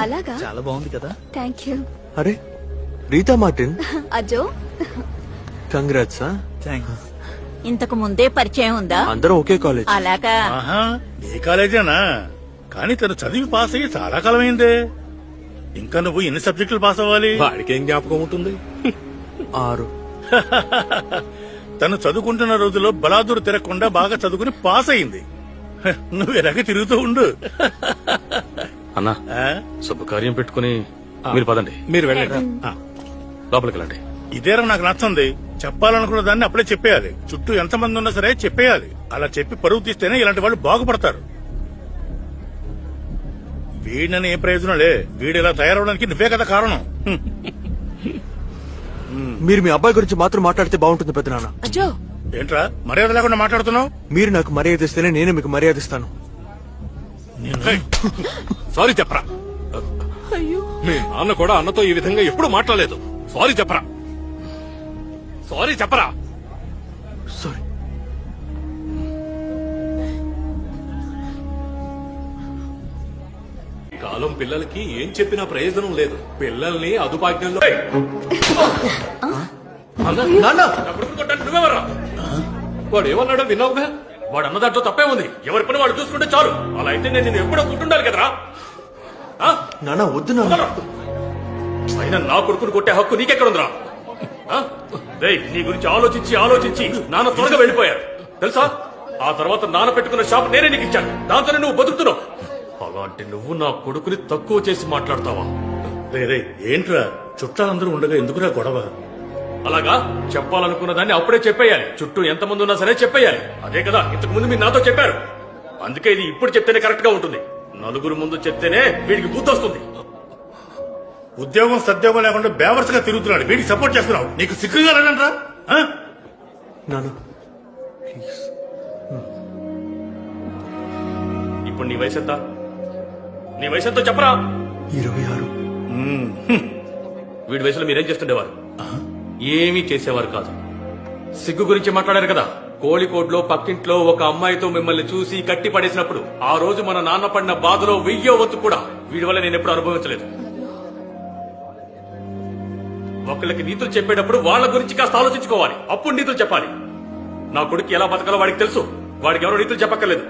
అలాగా చాలా బాగుంది కదా. Thank you. అరే రీతా మార్టిన్, అజో కంగ్రాట్స్. థ్యాంక్స్. ఇంతకు ముందే పరిచయం ఉందా? అందరం ఒకే కాలేజ్. అలాగా. ఆహా, ఏ కాలేజేనా? కానీ తను చదివి పాస్ అయ్యి చాలా కాలమైందే. ఇంకా నువ్వు ఎన్ని సబ్జెక్టులు పాస్ అవ్వాలి? వాడికి ఏం జ్ఞాపకం ఉంటుంది? 6. తను చదువుకుంటున్న రోజుల్లో బలాదూరు తిరగకుండా బాగా చదువుకుని పాస్ అయింది. నువ్వు ఎలాగ తిరుగుతూ ఉండు. అన్నా, ఆ? శుభకార్యం పెట్టుకుని మీరు పదండి. మీరు వెళ్ళండి. లోపలికి వెళ్ళండి. ఇదేరా నాకు నచ్చింది. చెప్పాలనుకున్న దాన్ని అప్పుడే చెప్పేయాలి. చుట్టూ ఎంతమంది ఉన్నా సరే చెప్పేయాలి. అలా చెప్పి పరువు తీస్తేనే ఇలాంటి వాళ్ళు బాగుపడతారు. వీడినని ఏ ప్రయోజనంలే. వీడు ఇలా తయారవడానికి నువ్వే కదా కారణం. మీరు మీ అబ్బాయి గురించి మాత్రం మాట్లాడితే బాగుంటుంది పెద్దనాన్న. అజో ఏంట్రా మర్యాద లేకుండా మాట్లాడుతున్నావు? మీరు నాకు మర్యాద ఇస్తేనే నేను మీకు మర్యాద ఇస్తాను. సారీ చెప్పరా. మీ నాన్న కూడా అన్నతో ఈ విధంగా ఎప్పుడు మాట్లాడలేదు. సారీ చెప్పరా. సారీ చెప్పరా. సారీ. కాలం పిల్లలకి ఏం చెప్పినా ప్రయోజనం లేదు. పిల్లల్ని అదుపాజ్ఞంలో నువ్వెవరా? వాడు ఏమన్నాడో విన్నావుగా? వాడు అన్న దాంట్లో తప్పే ఉంది. ఎవరి పని వాడు చూసుకుంటే చాలు. అలా అయితే నేను నిన్ను ఎప్పుడో గుర్తుండాలి కదరా. నాన్న వద్దు నాన్న. అయినా నా కొడుకుని కొట్టే హక్కు నీకెక్కడుందిరా? నీ గురించి ఆలోచించి ఆలోచించి నాన్న త్వరగా వెళ్ళిపోయారు తెలుసా. ఆ తర్వాత నాన్న పెట్టుకున్న షాప్ నేనే నీకు ఇచ్చాను. దాంతోనే నువ్వు బతుకుతున్నావు. అలాంటి నువ్వు నా కొడుకుని తక్కువ చేసి మాట్లాడతావా? రే ఏంట్రా చుట్టాలందరూ ఉండగా ఎందుకురా గొడవ? అలాగా చెప్పాలనుకున్న దాన్ని అప్పుడే చెప్పేయాలి. చుట్టూ ఎంతమంది ఉన్నా సరే చెప్పేయాలి. అదే కదా ఇంతకు ముందు మీరు నాతో చెప్పారు. అందుకే ఇది ఇప్పుడు చెప్తేనే కరెక్ట్ గా ఉంటుంది. నలుగురు ముందు చెప్తేనే వీడికి బుద్ధి వస్తుంది. ఉద్యోగం సద్యోగం లేకుండా బేవర్స్ గా తిరుగుతున్నాడు. వీడికి సపోర్ట్ చేస్తున్నావు. నీకు సిగ్గుగా లేదంట్రా? నాన్న ఇప్పుడు నీ వయసు ఎంత? నీ వయసు ఎంతో చెప్పరా. 26. వీడి వయసులో మీరేం చేస్తుండేవారు? ఏమీ చేసేవారు కాదు. సిగ్గు గురించి మాట్లాడారు కదా. కోళికోడ్లో పక్కింట్లో ఒక అమ్మాయితో మిమ్మల్ని చూసి కట్టి పడేసినప్పుడు ఆ రోజు మన నాన్న పడిన బాధలో 1000వ వంతు కూడా వీడి వల్ల నేను ఎప్పుడు అనుభవించలేదు. ఒకళ్ళకి నీతులు చెప్పేటప్పుడు వాళ్ళ గురించి కాస్త ఆలోచించుకోవాలి. అప్పుడు నీతులు చెప్పాలి. నా కొడుకు ఎలా బతకాలో వాడికి తెలుసు. వాడికి ఎవరో నీతులు చెప్పక్కర్లేదు.